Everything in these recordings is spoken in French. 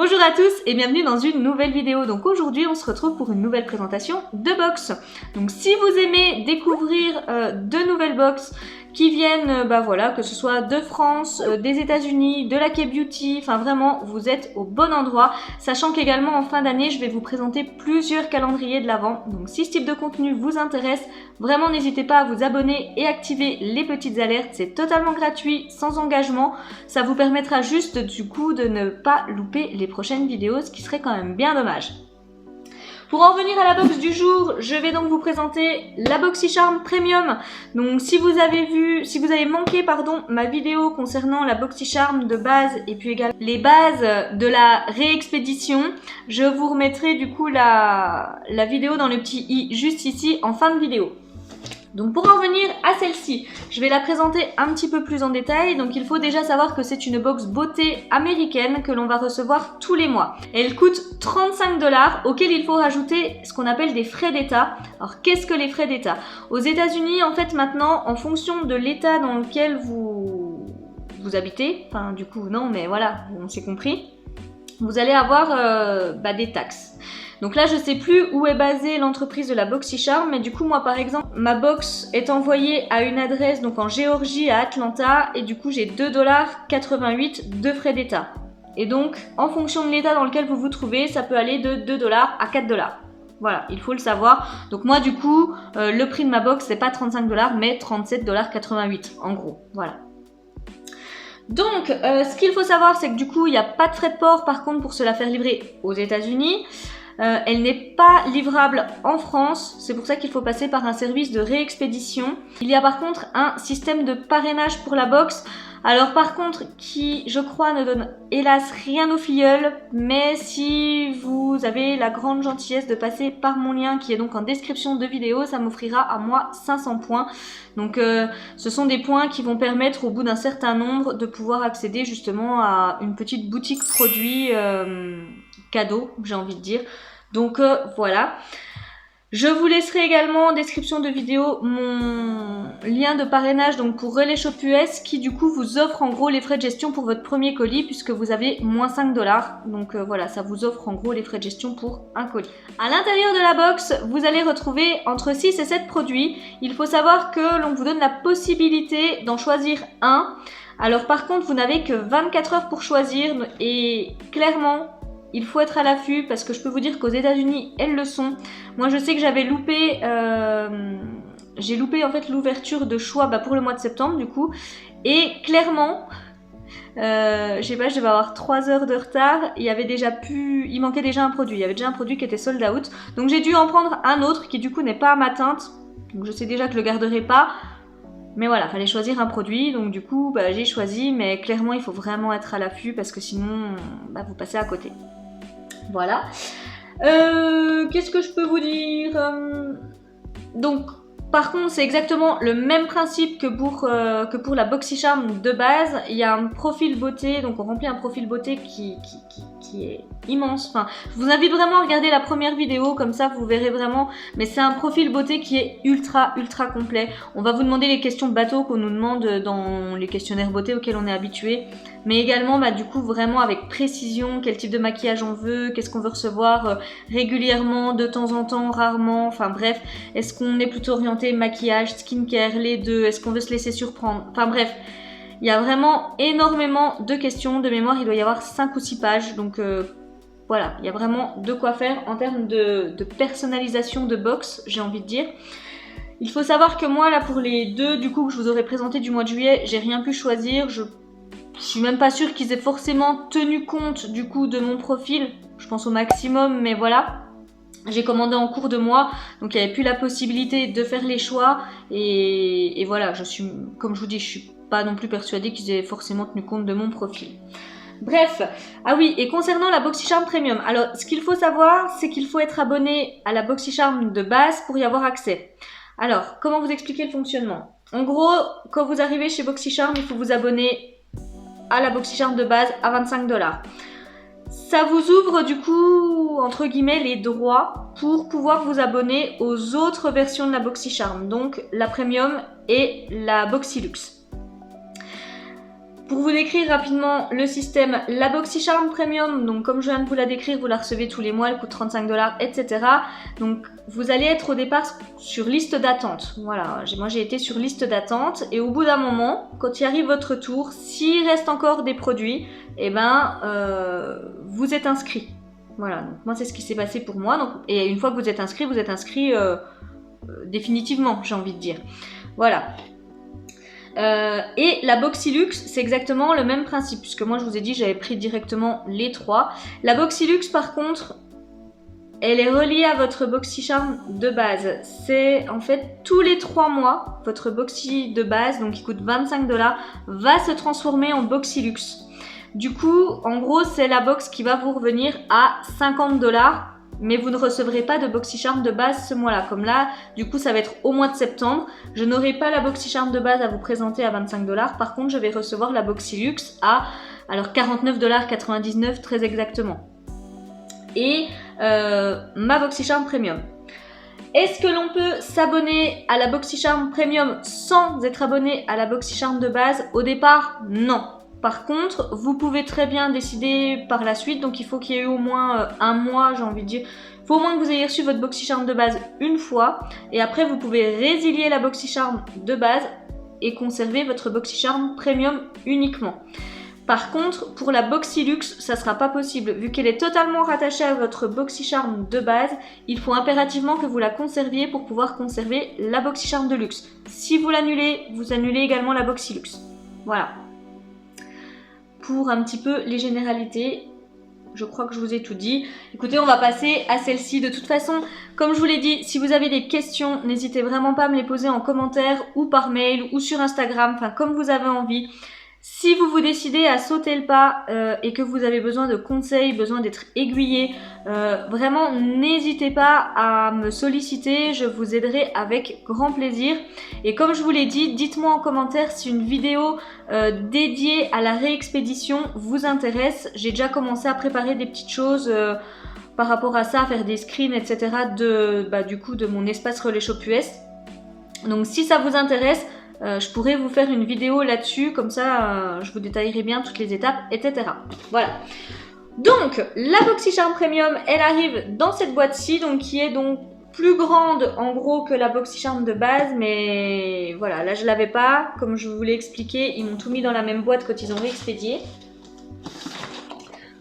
Bonjour à tous et bienvenue dans une nouvelle vidéo. Donc aujourd'hui on se retrouve pour une nouvelle présentation de box. Donc si vous aimez découvrir de nouvelles box qui viennent, voilà, que ce soit de France, des États-Unis, de la K-Beauty, enfin vraiment vous êtes au bon endroit. Sachant qu'également en fin d'année je vais vous présenter plusieurs calendriers de l'Avent. Donc si ce type de contenu vous intéresse, vraiment n'hésitez pas à vous abonner et activer les petites alertes. C'est totalement gratuit, sans engagement. Ça vous permettra juste du coup de ne pas louper les prochaines vidéos, ce qui serait quand même bien dommage. Pour en venir à la box du jour, je vais donc vous présenter la BoxyCharm Premium. Donc si vous avez manqué ma vidéo concernant la BoxyCharm de base et puis également les bases de la réexpédition, je vous remettrai du coup la vidéo dans le petit i juste ici en fin de vidéo. Donc pour en venir à celle-ci, je vais la présenter un petit peu plus en détail. Donc il faut déjà savoir que c'est une box beauté américaine que l'on va recevoir tous les mois. Elle coûte 35 $, auquel il faut rajouter ce qu'on appelle des frais d'état. Alors qu'est-ce que les frais d'état? Aux États-Unis, en fait maintenant, en fonction de l'état dans lequel vous habitez, enfin du coup non mais voilà, on s'est compris, vous allez avoir des taxes. Donc là, je sais plus où est basée l'entreprise de la BoxyCharm, mais du coup, moi, par exemple, ma box est envoyée à une adresse, donc en Géorgie, à Atlanta, et du coup, j'ai 2,88 $ de frais d'état. Et donc, en fonction de l'état dans lequel vous vous trouvez, ça peut aller de 2 $ à 4 $. Voilà, il faut le savoir. Donc moi, du coup, le prix de ma box, c'est pas 35 $, mais 37,88 $, en gros. Voilà. Donc, ce qu'il faut savoir, c'est que du coup, il n'y a pas de frais de port, par contre, pour se la faire livrer aux États-Unis. Elle n'est pas livrable en France, c'est pour ça qu'il faut passer par un service de réexpédition. Il y a par contre un système de parrainage pour la box, alors par contre qui je crois ne donne hélas rien aux filleuls, mais si vous avez la grande gentillesse de passer par mon lien qui est donc en description de vidéo, ça m'offrira à moi 500 points. Donc ce sont des points qui vont permettre au bout d'un certain nombre de pouvoir accéder justement à une petite boutique produit cadeau, j'ai envie de dire. Donc voilà. Je vous laisserai également en description de vidéo mon lien de parrainage donc pour Relais Shop US qui du coup vous offre en gros les frais de gestion pour votre premier colis puisque vous avez moins 5 $. Donc voilà, ça vous offre en gros les frais de gestion pour un colis. À l'intérieur de la box, vous allez retrouver entre 6 et 7 produits. Il faut savoir que l'on vous donne la possibilité d'en choisir un. Alors par contre, vous n'avez que 24 heures pour choisir et clairement, il faut être à l'affût parce que je peux vous dire qu'aux États-Unis, elles le sont. Moi, je sais que j'avais loupé, j'ai loupé en fait l'ouverture de choix pour le mois de septembre du coup. Et clairement, je sais pas, je devais avoir 3 heures de retard. Il manquait déjà un produit. Il y avait déjà un produit qui était sold out. Donc j'ai dû en prendre un autre qui du coup n'est pas à ma teinte. Donc je sais déjà que je le garderai pas. Mais voilà, fallait choisir un produit, donc du coup j'ai choisi, mais clairement il faut vraiment être à l'affût parce que sinon vous passez à côté. Voilà. Qu'est-ce que je peux vous dire? Donc par contre c'est exactement le même principe que pour la BoxyCharm de base. Il y a un profil beauté, donc on remplit un profil beauté qui est immense. Enfin, je vous invite vraiment à regarder la première vidéo, comme ça vous verrez vraiment. Mais c'est un profil beauté qui est ultra complet. On va vous demander les questions bateau qu'on nous demande dans les questionnaires beauté auxquels on est habitué. Mais également du coup vraiment avec précision quel type de maquillage on veut, qu'est-ce qu'on veut recevoir régulièrement, de temps en temps, rarement. Enfin bref, est-ce qu'on est plutôt orienté maquillage, skincare, les deux, est-ce qu'on veut se laisser surprendre. Enfin bref. Il y a vraiment énormément de questions. De mémoire, il doit y avoir 5 ou 6 pages. Donc voilà, il y a vraiment de quoi faire en termes de personnalisation de box, j'ai envie de dire. Il faut savoir que moi, là, pour les deux du coup que je vous aurais présenté du mois de juillet, j'ai rien pu choisir. Je suis même pas sûre qu'ils aient forcément tenu compte du coup de mon profil. Je pense au maximum, mais voilà. J'ai commandé en cours de mois, donc il n'y avait plus la possibilité de faire les choix. Et voilà, comme je vous dis, je suis pas non plus persuadée qu'ils aient forcément tenu compte de mon profil. Bref, ah oui, et concernant la BoxyCharm Premium, alors ce qu'il faut savoir, c'est qu'il faut être abonné à la BoxyCharm de base pour y avoir accès. Alors, comment vous expliquer le fonctionnement? En gros, quand vous arrivez chez BoxyCharm, il faut vous abonner à la BoxyCharm de base à 25 $. Ça vous ouvre du coup, entre guillemets, les droits pour pouvoir vous abonner aux autres versions de la BoxyCharm, donc la Premium et la BoxyLuxe. pour vous décrire rapidement le système, la BoxyCharm Premium, donc comme je viens de vous la décrire, vous la recevez tous les mois, elle coûte 35 $, etc. Donc vous allez être au départ sur liste d'attente. Voilà, moi j'ai été sur liste d'attente et au bout d'un moment, quand il arrive votre tour, s'il reste encore des produits, eh ben vous êtes inscrit. Voilà, donc moi c'est ce qui s'est passé pour moi. Donc, et une fois que vous êtes inscrit définitivement, j'ai envie de dire. Voilà. Et la Boxylux, c'est exactement le même principe, puisque moi je vous ai dit j'avais pris directement les 3. La Boxylux par contre, elle est reliée à votre BoxyCharm de base. C'est en fait tous les 3 mois, votre Boxy de base, donc qui coûte 25 $, va se transformer en Boxylux. Du coup, en gros, c'est la box qui va vous revenir à 50 $, mais vous ne recevrez pas de BoxyCharm de base ce mois-là. Comme là, du coup, ça va être au mois de septembre. Je n'aurai pas la BoxyCharm de base à vous présenter à 25 $. Par contre, je vais recevoir la Boxylux à alors 49,99 $, très exactement. Et ma BoxyCharm Premium. Est-ce que l'on peut s'abonner à la BoxyCharm Premium sans être abonné à la BoxyCharm de base? Au départ, non. Par contre, vous pouvez très bien décider par la suite, donc il faut qu'il y ait eu au moins un mois, j'ai envie de dire. Il faut au moins que vous ayez reçu votre BoxyCharm de base une fois, et après vous pouvez résilier la BoxyCharm de base et conserver votre BoxyCharm Premium uniquement. Par contre, pour la Boxylux, ça ne sera pas possible. Vu qu'elle est totalement rattachée à votre BoxyCharm de base, il faut impérativement que vous la conserviez pour pouvoir conserver la BoxyCharm de luxe. Si vous l'annulez, vous annulez également la Boxylux. Voilà. Pour un petit peu les généralités, je crois que je vous ai tout dit. Écoutez, on va passer à celle-ci. De toute façon, comme je vous l'ai dit, si vous avez des questions, n'hésitez vraiment pas à me les poser en commentaire ou par mail ou sur Instagram, enfin comme vous avez envie. Si vous vous décidez à sauter le pas et que vous avez besoin de conseils, besoin d'être aiguillé, vraiment n'hésitez pas à me solliciter, je vous aiderai avec grand plaisir. Et comme je vous l'ai dit, dites-moi en commentaire si une vidéo dédiée à la réexpédition vous intéresse. J'ai déjà commencé à préparer des petites choses par rapport à ça, à faire des screens, etc. du coup de mon espace Relais Shop US. Donc si ça vous intéresse, je pourrais vous faire une vidéo là-dessus, comme ça je vous détaillerai bien toutes les étapes, etc. Voilà. Donc, la BoxyCharm Premium, elle arrive dans cette boîte-ci, donc qui est donc plus grande en gros que la BoxyCharm de base, mais voilà, là je l'avais pas, comme je vous l'ai expliqué, ils m'ont tout mis dans la même boîte quand ils ont réexpédié.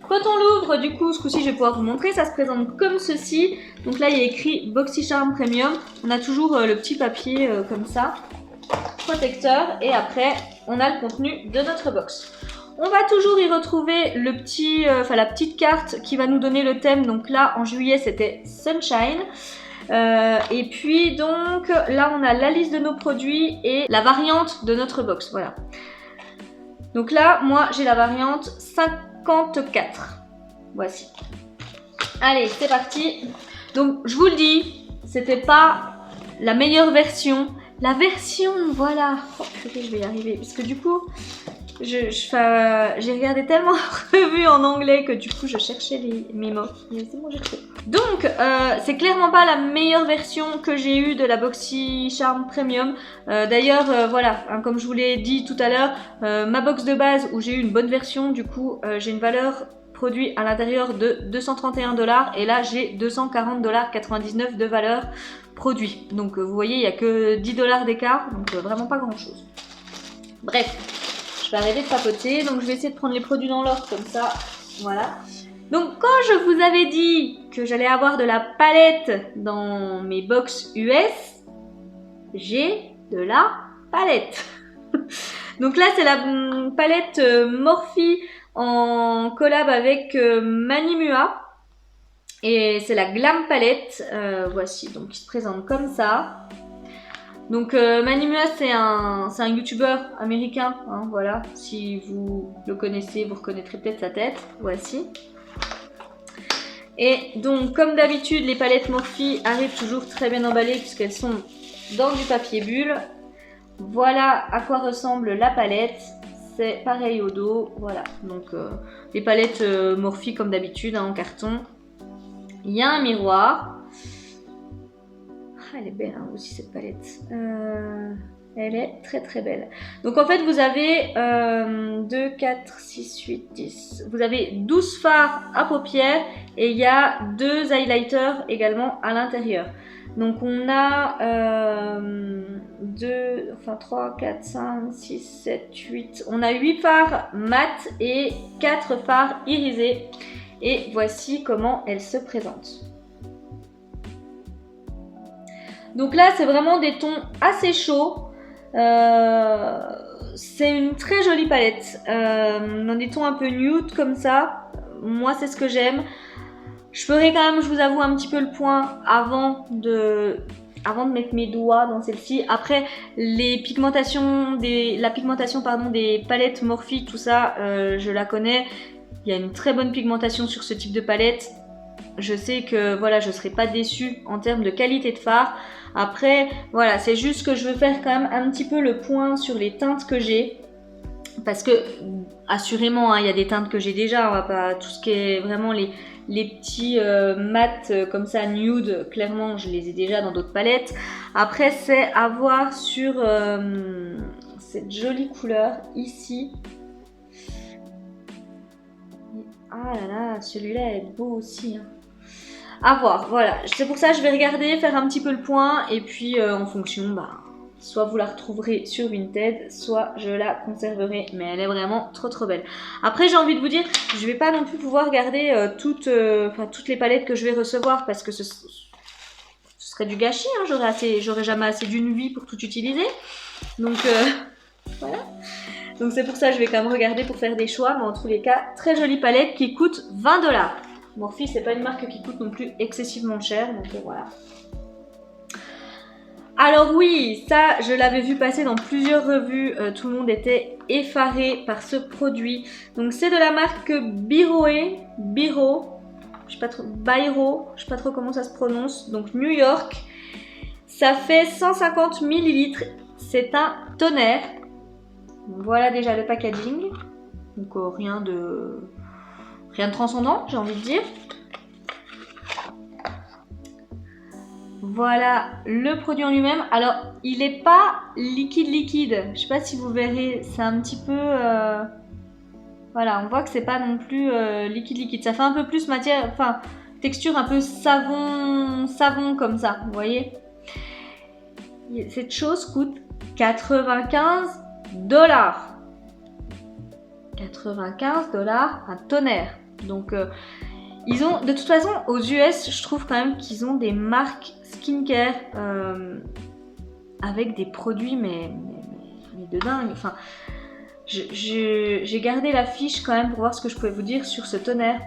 Quand on l'ouvre, du coup, ce coup-ci je vais pouvoir vous montrer, ça se présente comme ceci. Donc là il y a écrit BoxyCharm Premium, on a toujours le petit papier comme ça, protecteur, et après on a le contenu de notre box. On va toujours y retrouver le petit, la petite carte qui va nous donner le thème. Donc là en juillet c'était Sunshine. Et puis donc là on a la liste de nos produits et la variante de notre box. Voilà. Donc là moi j'ai la variante 54. Voici. Allez, c'est parti. Donc je vous le dis, c'était pas la meilleure version. La version, voilà. Oh purée, je vais y arriver. Parce que du coup, j'ai regardé tellement revues en anglais que du coup, je cherchais mes mots. C'est bon, j'ai retrouvé. Donc, c'est clairement pas la meilleure version que j'ai eue de la BoxyCharm Premium. D'ailleurs, voilà, hein, comme je vous l'ai dit tout à l'heure, ma box de base où j'ai eu une bonne version, du coup, j'ai une valeur produit à l'intérieur de 231 $, et là j'ai 240,99 $ de valeur produit. Donc vous voyez, il n'y a que 10 $ d'écart, donc vraiment pas grand chose. Bref, je vais arrêter de papoter, donc je vais essayer de prendre les produits dans l'ordre comme ça, voilà. Donc quand je vous avais dit que j'allais avoir de la palette dans mes box US, j'ai de la palette. Donc là c'est la palette Morphe en collab avec Manimua. Et c'est la Glam Palette, voici, donc il se présente comme ça. Donc Manimua c'est un youtubeur américain, hein, voilà, si vous le connaissez, vous reconnaîtrez peut-être sa tête, voici. Et donc comme d'habitude les palettes Morphe arrivent toujours très bien emballées puisqu'elles sont dans du papier bulle. Voilà à quoi ressemble la palette. C'est pareil au dos, voilà, donc les palettes Morphe comme d'habitude hein, en carton. Il y a un miroir. Ah, elle est belle hein, aussi cette palette. Elle est très très belle. Donc en fait vous avez 2, 4, 6, 8, 10. Vous avez 12 fards à paupières et il y a 2 highlighters également à l'intérieur. Donc on a 3, 4, 5, 6, 7, 8. On a 8 fards mat et 4 fards irisés. Et voici comment elle se présente. Donc là c'est vraiment des tons assez chauds. C'est une très jolie palette dans des tons un peu nude comme ça. Moi c'est ce que j'aime. Je ferai quand même, je vous avoue, un petit peu le point avant de mettre mes doigts dans celle-ci. Après la pigmentation des palettes Morphe, tout ça je la connais. Il y a une très bonne pigmentation sur ce type de palette. Je sais que voilà, je ne serai pas déçue en termes de qualité de fard. Après, voilà, c'est juste que je veux faire quand même un petit peu le point sur les teintes que j'ai. Parce que, assurément, il y a des teintes que j'ai déjà. On va pas, tout ce qui est vraiment les petits mat comme ça, nude, clairement, je les ai déjà dans d'autres palettes. Après, c'est à voir sur cette jolie couleur ici. Ah là là, celui-là est beau aussi. À voir, voilà. C'est pour ça que je vais regarder, faire un petit peu le point. Et puis en fonction, soit vous la retrouverez sur Vinted, soit je la conserverai. Mais elle est vraiment trop trop belle. Après, j'ai envie de vous dire, je vais pas non plus pouvoir garder toutes les palettes que je vais recevoir. Parce que ce serait du gâchis. J'aurais jamais assez d'une vie pour tout utiliser. Donc voilà. Donc c'est pour ça que je vais quand même regarder pour faire des choix. Mais en tous les cas, très jolie palette qui coûte 20 $. Morphe, c'est pas une marque qui coûte non plus excessivement cher. Donc voilà. Alors oui, ça je l'avais vu passer dans plusieurs revues. Tout le monde était effaré par ce produit. Donc c'est de la marque Biro, je sais pas trop comment ça se prononce. Donc New York. Ça fait 150 ml. C'est un tonnerre. Voilà déjà le packaging. Donc rien de transcendant, j'ai envie de dire. Voilà le produit en lui-même. Alors, il n'est pas liquide. Je sais pas si vous verrez, c'est un petit peu... Voilà, on voit que c'est pas non plus liquide. Ça fait un peu plus texture un peu savon comme ça, vous voyez. Cette chose coûte 95 $. 95 $, un tonnerre. Donc, ils ont, de toute façon, aux US, je trouve quand même qu'ils ont des marques skincare avec des produits, mais de dingue. Enfin, j'ai gardé la fiche quand même pour voir ce que je pouvais vous dire sur ce tonnerre.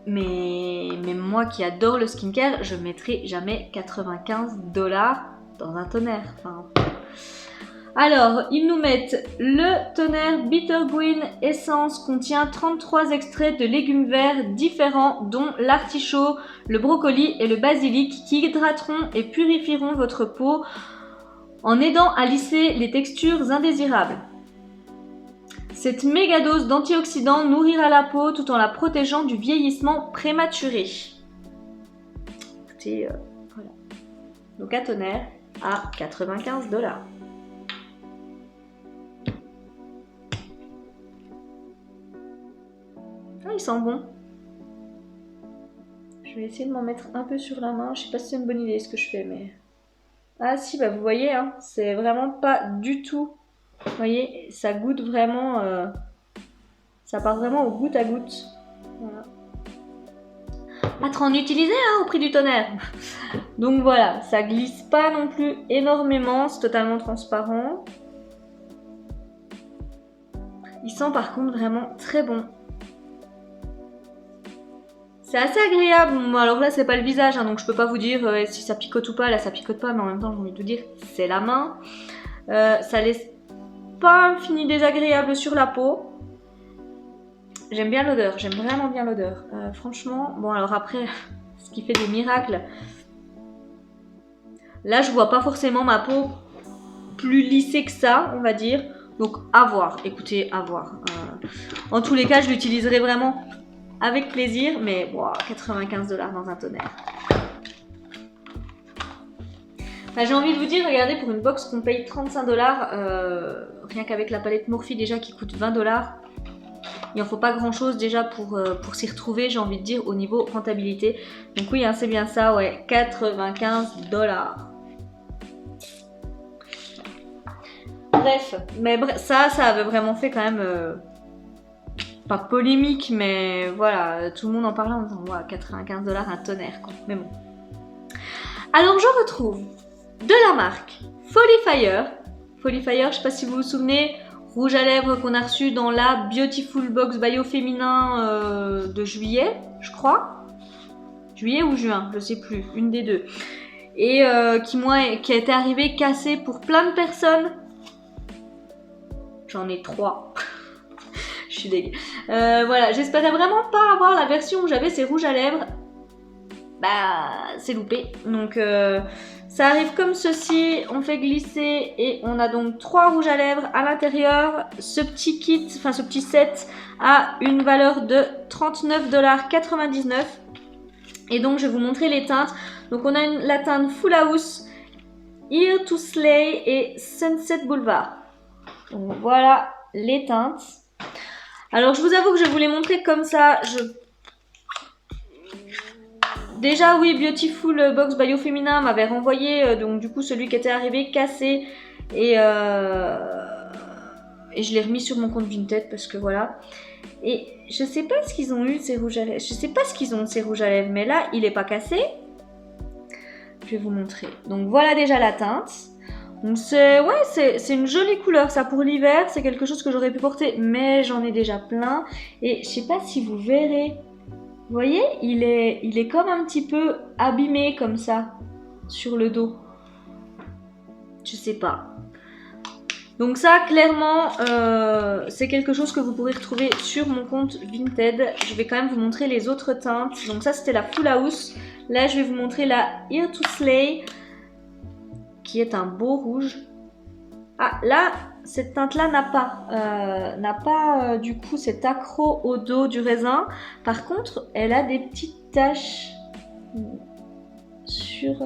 Mais moi qui adore le skincare, je mettrai jamais 95 $ dans un tonnerre. Enfin, alors, ils nous mettent le tonnerre Bitter Green Essence contient 33 extraits de légumes verts différents dont l'artichaut, le brocoli et le basilic qui hydrateront et purifieront votre peau en aidant à lisser les textures indésirables. Cette méga dose d'antioxydants nourrira la peau tout en la protégeant du vieillissement prématuré. Écoutez, voilà. Donc un tonnerre à 95 $. Ah, il sent bon. Je vais essayer de m'en mettre un peu sur la main. Je sais pas si c'est une bonne idée ce que je fais, mais... Ah si, vous voyez, hein, c'est vraiment pas du tout... Vous voyez, ça goûte vraiment... Ça part vraiment au goutte à goutte. Voilà. Pas trop en utiliser, hein, au prix du tonnerre. Donc voilà, ça glisse pas non plus énormément. C'est totalement transparent. Il sent par contre vraiment très bon. C'est assez agréable. Alors là, c'est pas le visage, hein, donc je peux pas vous dire si ça picote ou pas. Là, ça picote pas, mais en même temps, j'ai envie de vous dire, c'est la main. Ça laisse pas un fini désagréable sur la peau. J'aime bien l'odeur, j'aime vraiment bien l'odeur. Franchement, bon alors après, ce qui fait des miracles. Là, je vois pas forcément ma peau plus lissée que ça, on va dire. Donc, à voir. Écoutez, à voir. En tous les cas, je l'utiliserai vraiment avec plaisir, mais wow, 95 $ dans un tonnerre. Enfin, j'ai envie de vous dire, regardez, pour une box qu'on paye 35 $, rien qu'avec la palette Morphe déjà qui coûte 20 $, il en faut pas grand chose déjà pour s'y retrouver, j'ai envie de dire, au niveau rentabilité. Donc oui, hein, c'est bien ça, ouais, 95 $. Bref, mais ça avait vraiment fait quand même, pas polémique, mais voilà, tout le monde en parlait en disant, ouais, 95 $, un tonnerre, quoi. Mais bon. Alors je retrouve de la marque Folifire. Folifire, je sais pas si vous vous souvenez, rouge à lèvres qu'on a reçu dans la Beautiful Box Bio Féminin de juillet, je crois. Juillet ou juin, je sais plus, une des deux. Et qui a été arrivé cassé pour plein de personnes. J'en ai 3. Je suis dégueu. Voilà, j'espérais vraiment pas avoir la version où j'avais ces rouges à lèvres. Bah, c'est loupé. Donc, ça arrive comme ceci. On fait glisser et on a donc 3 rouges à lèvres à l'intérieur. Ce petit kit, enfin ce petit set a une valeur de 39,99 $. Et donc, je vais vous montrer les teintes. Donc, on a la teinte Full House, Here to Slay et Sunset Boulevard. Donc, voilà les teintes. Alors, je vous avoue que je vais vous les montrer comme ça. Déjà, oui, Beautiful Box Bio Féminin m'avait renvoyé, donc du coup, celui qui était arrivé cassé. Et je l'ai remis sur mon compte Vinted parce que voilà. Et je sais pas ce qu'ils ont eu, ces rouges à lèvres. Je sais pas ce qu'ils ont de ces rouges à lèvres, mais là, il est pas cassé. Je vais vous montrer. Donc, voilà déjà la teinte. Donc c'est une jolie couleur ça pour l'hiver, c'est quelque chose que j'aurais pu porter mais j'en ai déjà plein et je sais pas si vous verrez, vous voyez il est comme un petit peu abîmé comme ça sur le dos, je sais pas. Donc ça clairement c'est quelque chose que vous pourrez retrouver sur mon compte Vinted. Je vais quand même vous montrer les autres teintes. Donc ça c'était la Full House, là je vais vous montrer la Here to Slay qui est un beau rouge. Ah là, cette teinte-là n'a pas du coup cet accroc au dos du raisin. Par contre, elle a des petites taches sur,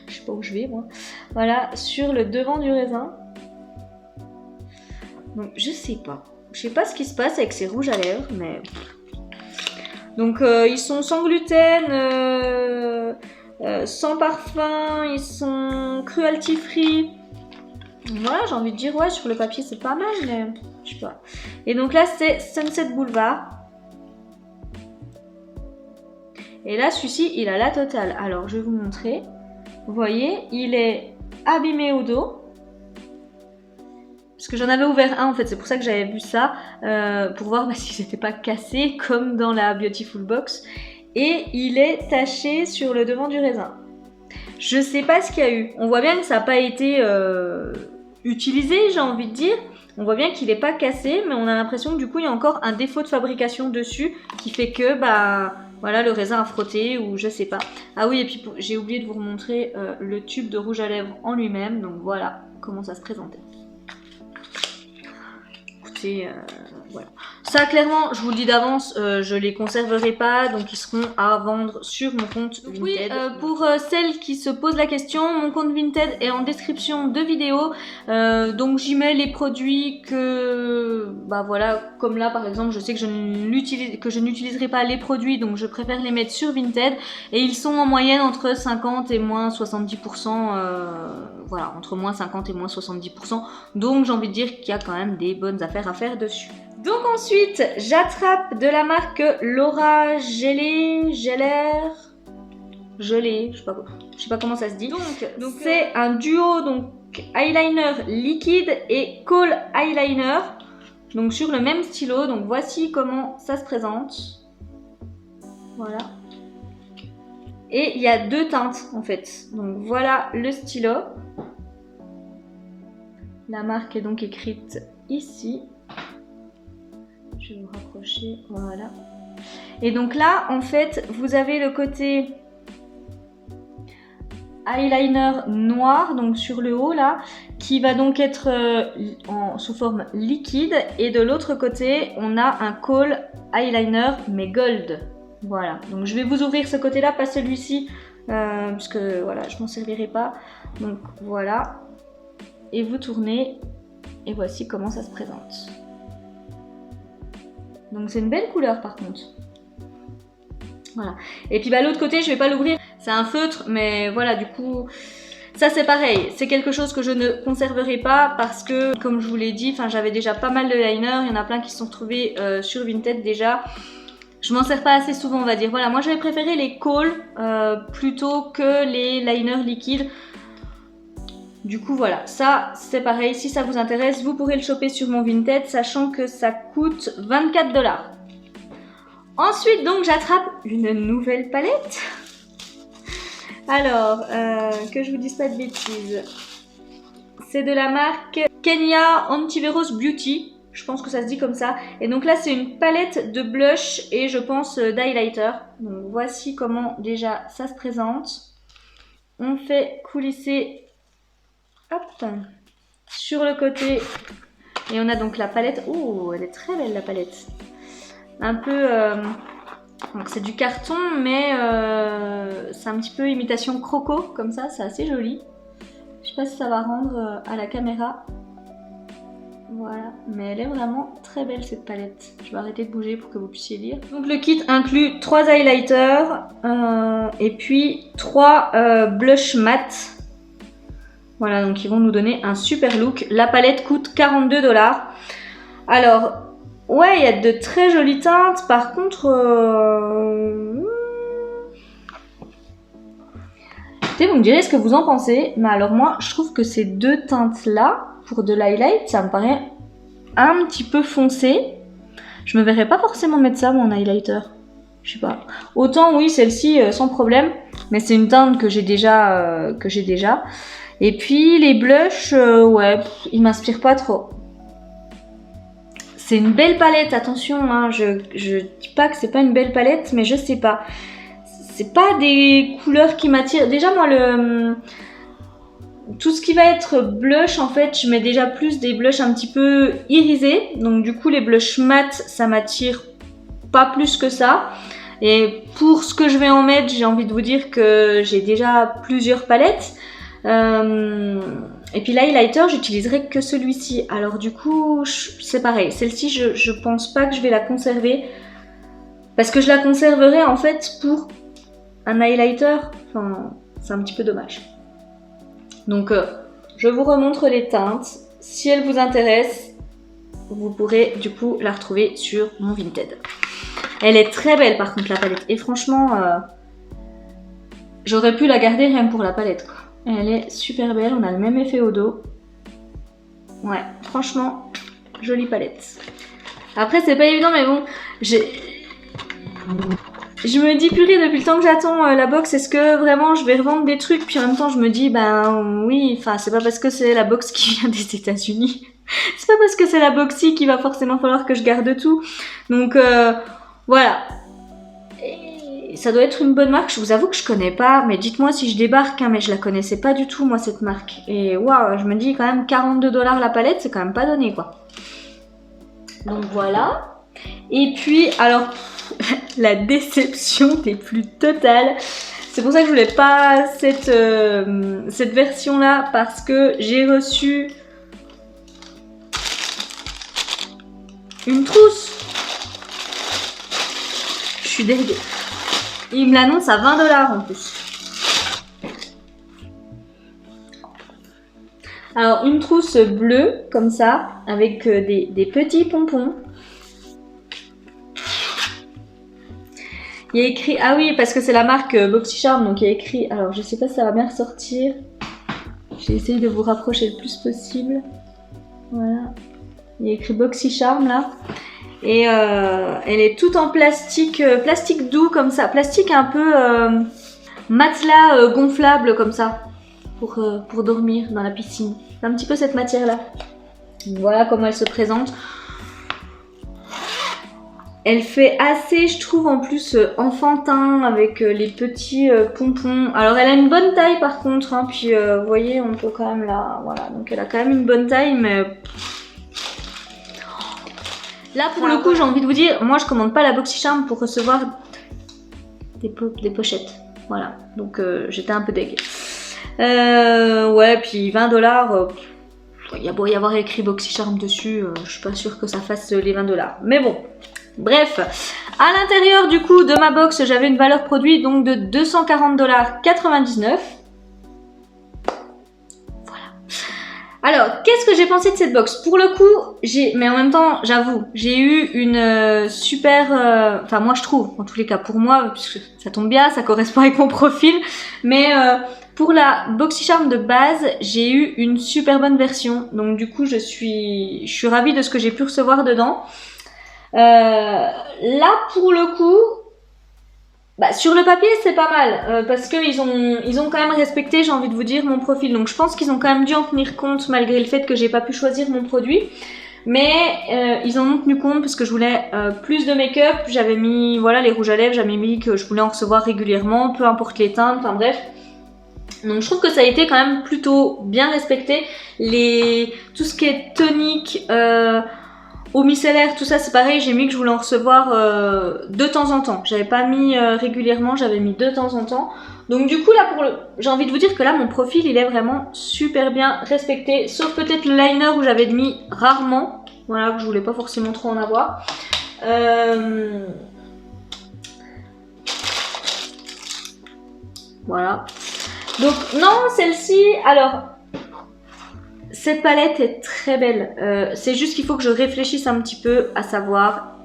je sais pas où je vais moi. Voilà, sur le devant du raisin. Donc je sais pas ce qui se passe avec ces rouges à lèvres, mais donc ils sont sans gluten. Sans parfum, ils sont cruelty free. Voilà, j'ai envie de dire, ouais, sur le papier c'est pas mal, mais je sais pas. Et donc là, c'est Sunset Boulevard. Et là, celui-ci, il a la totale. Alors, je vais vous montrer. Vous voyez, il est abîmé au dos. Parce que j'en avais ouvert un, en fait, c'est pour ça que j'avais vu ça. Pour voir si c'était pas cassé, comme dans la Beautiful Box. Et il est taché sur le devant du raisin. Je sais pas ce qu'il y a eu. On voit bien que ça n'a pas été utilisé, j'ai envie de dire. On voit bien qu'il n'est pas cassé, mais on a l'impression que du coup il y a encore un défaut de fabrication dessus qui fait que voilà, le raisin a frotté ou je sais pas. Ah oui, et puis j'ai oublié de vous remontrer le tube de rouge à lèvres en lui-même. Donc voilà comment ça se présentait. Écoutez, voilà. Ça, clairement, je vous le dis d'avance, je les conserverai pas, donc ils seront à vendre sur mon compte Vinted. Oui, pour celles qui se posent la question, mon compte Vinted est en description de vidéo, donc j'y mets les produits que, voilà, comme là par exemple, je sais que je n'utiliserai pas les produits, donc je préfère les mettre sur Vinted, et ils sont en moyenne entre 50 et moins 70%, voilà, entre moins 50 et moins 70%, donc j'ai envie de dire qu'il y a quand même des bonnes affaires à faire dessus. Donc ensuite, j'attrape de la marque Laura Geller, je sais pas comment ça se dit. Donc c'est un duo donc eyeliner liquide et kohl eyeliner. Donc sur le même stylo. Donc voici comment ça se présente. Voilà. Et il y a 2 teintes en fait. Donc voilà le stylo. La marque est donc écrite ici. Je vais vous rapprocher, voilà. Et donc là, en fait, vous avez le côté eyeliner noir, donc sur le haut là, qui va donc être sous forme liquide. Et de l'autre côté, on a un kohl eyeliner, mais gold. Voilà, donc je vais vous ouvrir ce côté-là, pas celui-ci, puisque voilà, je m'en servirai pas. Donc voilà, et vous tournez, et voici comment ça se présente. Donc c'est une belle couleur par contre. Voilà. Et puis l'autre côté, je vais pas l'ouvrir, c'est un feutre, mais voilà, du coup, ça c'est pareil. C'est quelque chose que je ne conserverai pas parce que, comme je vous l'ai dit, j'avais déjà pas mal de liners, il y en a plein qui se sont retrouvés sur Vinted déjà. Je m'en sers pas assez souvent, on va dire. Voilà, moi j'avais préféré les Kohl plutôt que les liners liquides. Du coup voilà, ça c'est pareil, si ça vous intéresse, vous pourrez le choper sur mon Vinted, sachant que ça coûte 24 $. Ensuite donc j'attrape une nouvelle palette. Alors, que je vous dise pas de bêtises. C'est de la marque Kenya Antivirus Beauty. Je pense que ça se dit comme ça. Et donc là c'est une palette de blush et je pense d'highlighter. Donc voici comment déjà ça se présente. On fait coulisser, hop, sur le côté. Et on a donc la palette. Oh, elle est très belle la palette. Un peu... donc c'est du carton, mais c'est un petit peu imitation croco, comme ça, c'est assez joli. Je sais pas si ça va rendre à la caméra. Voilà, mais elle est vraiment très belle cette palette. Je vais arrêter de bouger pour que vous puissiez lire. Donc le kit inclut 3 highlighters et puis 3 blush mat. Voilà, donc ils vont nous donner un super look. La palette coûte 42 $. Alors... ouais, il y a de très jolies teintes. Par contre, écoutez, vous me direz ce que vous en pensez. Mais alors moi, je trouve que ces deux teintes-là, pour de l'highlight, ça me paraît un petit peu foncé. Je me verrais pas forcément mettre ça, mon highlighter. Je sais pas. Autant, oui, celle-ci, sans problème. Mais c'est une teinte que j'ai déjà, Et puis, les blushs, ouais, ils m'inspirent pas trop. C'est une belle palette, attention, hein, je dis pas que c'est pas une belle palette, mais je sais pas. C'est pas des couleurs qui m'attirent. Déjà, moi, tout ce qui va être blush, en fait, je mets déjà plus des blushs un petit peu irisés. Donc, du coup, les blushs mat, ça m'attire pas plus que ça. Et pour ce que je vais en mettre, j'ai envie de vous dire que j'ai déjà plusieurs palettes. Et puis l'highlighter, j'utiliserai que celui-ci. Alors du coup, c'est pareil. Celle-ci, je pense pas que je vais la conserver. Parce que je la conserverai en fait pour un highlighter. Enfin, c'est un petit peu dommage. Donc, je vous remontre les teintes. Si elles vous intéressent, vous pourrez du coup la retrouver sur mon Vinted. Elle est très belle par contre la palette. Et franchement, j'aurais pu la garder rien que pour la palette, quoi. Elle est super belle, on a le même effet au dos. Ouais, franchement, jolie palette. Après, c'est pas évident, mais bon, je me dis, purée, depuis le temps que j'attends la box, est-ce que vraiment je vais revendre des trucs? Puis en même temps, je me dis, ben oui, enfin, c'est pas parce que c'est la box qui vient des États-Unis. C'est pas parce que c'est la boxy qu'il va forcément falloir que je garde tout. Donc, voilà. Et ça doit être une bonne marque, je vous avoue que je connais pas, mais dites-moi si je débarque, hein, mais je la connaissais pas du tout moi cette marque. Et waouh, je me dis quand même 42 $ la palette, c'est quand même pas donné quoi. Donc voilà. Et puis alors, la déception des plus totales. C'est pour ça que je voulais pas cette version là, parce que j'ai reçu une trousse. Je suis dégueu. Il me l'annonce à 20 $ en plus. Alors une trousse bleue comme ça, avec des petits pompons. Il y a écrit, ah oui, parce que c'est la marque BoxyCharm, donc il y a écrit, alors je sais pas si ça va bien ressortir. J'ai essayé de vous rapprocher le plus possible. Voilà. Il y a écrit BoxyCharm là. Et elle est toute en plastique, plastique doux comme ça, plastique un peu matelas gonflable comme ça, pour dormir dans la piscine. C'est un petit peu cette matière là. Voilà comment elle se présente. Elle fait assez, je trouve, en plus enfantin avec les petits pompons. Alors elle a une bonne taille par contre, hein, puis vous voyez, on peut quand même la... Voilà, donc elle a quand même une bonne taille, mais... Là pour le coup, j'ai envie de vous dire, moi je commande pas la BoxyCharm pour recevoir des pochettes. Voilà, donc j'étais un peu deg. Ouais, puis 20$, il y a beau y avoir écrit BoxyCharm dessus, je suis pas sûre que ça fasse les 20$. Mais bon, bref. À l'intérieur du coup de ma box, j'avais une valeur produit donc de 240,99$. Alors, qu'est-ce que j'ai pensé de cette box? Pour le coup, mais en même temps, j'avoue, j'ai eu une super... Enfin, moi je trouve, en tous les cas pour moi, puisque ça tombe bien, ça correspond avec mon profil, mais pour la BoxyCharm de base, j'ai eu une super bonne version. Donc du coup, je suis ravie de ce que j'ai pu recevoir dedans. Là, pour le coup... Bah, sur le papier c'est pas mal parce qu'ils ont quand même respecté, j'ai envie de vous dire, mon profil, donc je pense qu'ils ont quand même dû en tenir compte malgré le fait que j'ai pas pu choisir mon produit, mais ils en ont tenu compte parce que je voulais plus de make-up, j'avais mis voilà les rouges à lèvres, j'avais mis que je voulais en recevoir régulièrement, peu importe les teintes, enfin bref. Donc je trouve que ça a été quand même plutôt bien respecté, tout ce qui est tonique, eau micellaire, tout ça c'est pareil, j'ai mis que je voulais en recevoir de temps en temps. J'avais pas mis régulièrement, j'avais mis de temps en temps. Donc du coup là, j'ai envie de vous dire que là mon profil il est vraiment super bien respecté. Sauf peut-être le liner où j'avais mis rarement. Voilà, que je voulais pas forcément trop en avoir. Voilà. Donc non, celle-ci, alors... Cette palette est très belle, c'est juste qu'il faut que je réfléchisse un petit peu à savoir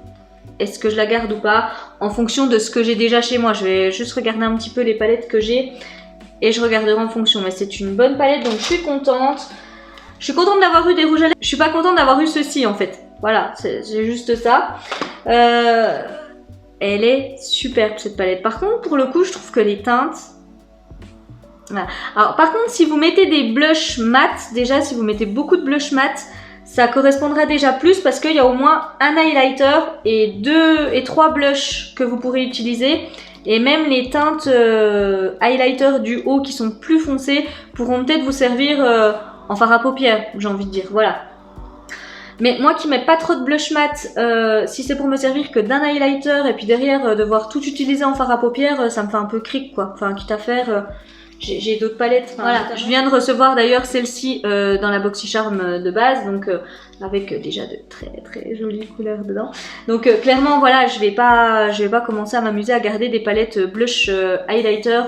est-ce que je la garde ou pas en fonction de ce que j'ai déjà chez moi. Je vais juste regarder un petit peu les palettes que j'ai et je regarderai en fonction, mais c'est une bonne palette donc je suis contente. Je suis contente d'avoir eu des rouges à lèvres, je suis pas contente d'avoir eu ceci en fait, voilà, c'est juste ça. Elle est superbe cette palette, par contre pour le coup je trouve que les teintes... Voilà. Alors par contre si vous mettez des blushs mat, déjà si vous mettez beaucoup de blush mat, ça correspondra déjà plus parce qu'il y a au moins un highlighter et 2 et 3 blushs que vous pourrez utiliser, et même les teintes highlighter du haut qui sont plus foncées pourront peut-être vous servir en fard à paupières, j'ai envie de dire, voilà. Mais moi qui mets pas trop de blush mat, si c'est pour me servir que d'un highlighter et puis derrière devoir tout utiliser en fard à paupières, ça me fait un peu cric quoi, enfin quitte à faire... J'ai d'autres palettes, voilà. Je viens de recevoir d'ailleurs celle-ci dans la BoxyCharm de base, donc avec déjà de très très jolies couleurs dedans. Donc clairement voilà, je vais pas commencer à m'amuser à garder des palettes blush highlighter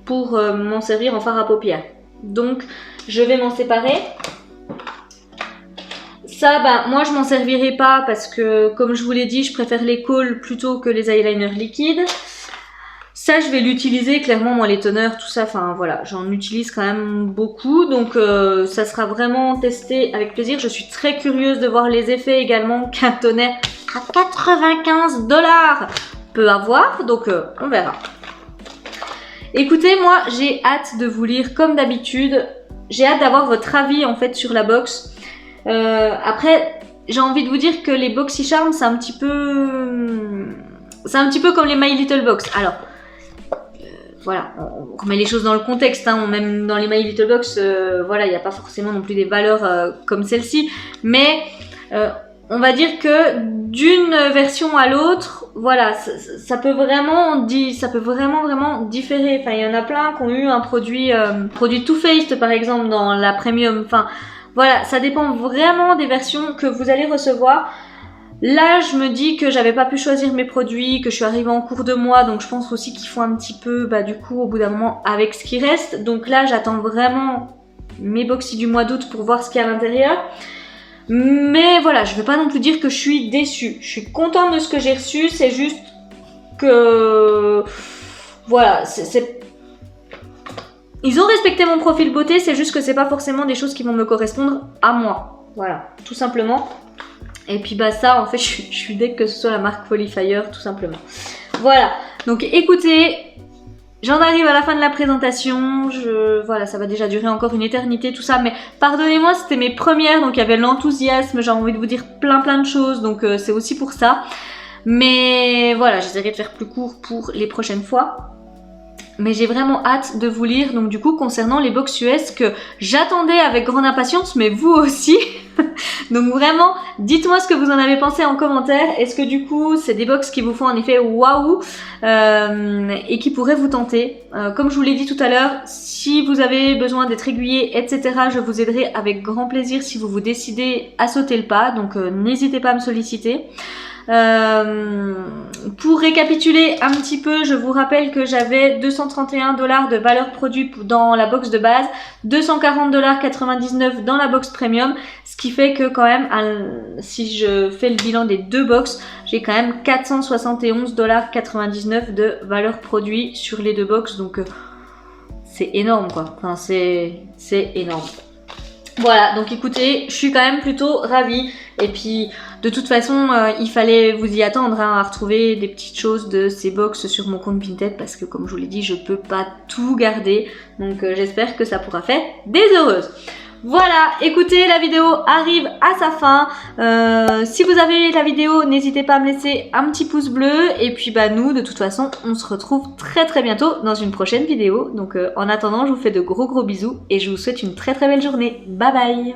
pour m'en servir en fard à paupières. Donc je vais m'en séparer. Ça, bah, moi je m'en servirai pas parce que comme je vous l'ai dit, je préfère les cols plutôt que les eyeliners liquides. Ça, je vais l'utiliser, clairement, moi, les toners, tout ça, enfin, voilà, j'en utilise quand même beaucoup, donc ça sera vraiment testé avec plaisir. Je suis très curieuse de voir les effets également qu'un toner à 95$ peut avoir, donc on verra. Écoutez, moi, j'ai hâte de vous lire comme d'habitude, j'ai hâte d'avoir votre avis, en fait, sur la box. Après, j'ai envie de vous dire que les BoxyCharm, c'est un petit peu comme les My Little Box. Alors... Voilà, on remet les choses dans le contexte, hein. Même dans les My Little Box, voilà, il n'y a pas forcément non plus des valeurs comme celle-ci, mais on va dire que d'une version à l'autre, voilà, ça peut vraiment différer. Enfin, il y en a plein qui ont eu un produit Too Faced par exemple dans la Premium. Enfin, voilà, ça dépend vraiment des versions que vous allez recevoir. Là, je me dis que j'avais pas pu choisir mes produits, que je suis arrivée en cours de mois, donc je pense aussi qu'il faut un petit peu, bah du coup, au bout d'un moment, avec ce qui reste. Donc là, j'attends vraiment mes boxy du mois d'août pour voir ce qu'il y a à l'intérieur. Mais voilà, je vais pas non plus dire que je suis déçue. Je suis contente de ce que j'ai reçu, c'est juste que... Voilà, ils ont respecté mon profil beauté, c'est juste que c'est pas forcément des choses qui vont me correspondre à moi. Voilà, tout simplement. Et puis bah ça en fait je suis dès que ce soit la marque Folifire tout simplement. Voilà, donc écoutez, j'en arrive à la fin de la présentation, voilà, ça va déjà durer encore une éternité tout ça, mais pardonnez-moi, c'était mes premières, donc il y avait l'enthousiasme, j'ai envie de vous dire plein de choses, donc c'est aussi pour ça. Mais voilà, j'essaierai de faire plus court pour les prochaines fois. Mais j'ai vraiment hâte de vous lire, donc du coup concernant les box US que j'attendais avec grande impatience, mais vous aussi. Donc vraiment, dites-moi ce que vous en avez pensé en commentaire. Est-ce que du coup, c'est des box qui vous font un effet waouh et qui pourraient vous tenter. Comme je vous l'ai dit tout à l'heure, si vous avez besoin d'être aiguillé, etc., je vous aiderai avec grand plaisir si vous vous décidez à sauter le pas. Donc n'hésitez pas à me solliciter. Pour récapituler un petit peu, je vous rappelle que j'avais 231 $ de valeur produit dans la box de base, 240,99 $ dans la box premium, ce qui fait que quand même, si je fais le bilan des deux box, j'ai quand même 471,99 $ de valeur produit sur les deux box, donc c'est énorme quoi, enfin c'est énorme. Voilà, donc écoutez, je suis quand même plutôt ravie. Et puis, de toute façon, il fallait vous y attendre à retrouver des petites choses de ces box sur mon compte Vinted parce que, comme je vous l'ai dit, je peux pas tout garder. Donc, j'espère que ça pourra faire des heureuses. Voilà, écoutez, la vidéo arrive à sa fin. Si vous avez aimé la vidéo, n'hésitez pas à me laisser un petit pouce bleu. Et puis bah nous, de toute façon, on se retrouve très bientôt dans une prochaine vidéo. Donc en attendant, je vous fais de gros bisous et je vous souhaite une très belle journée. Bye bye!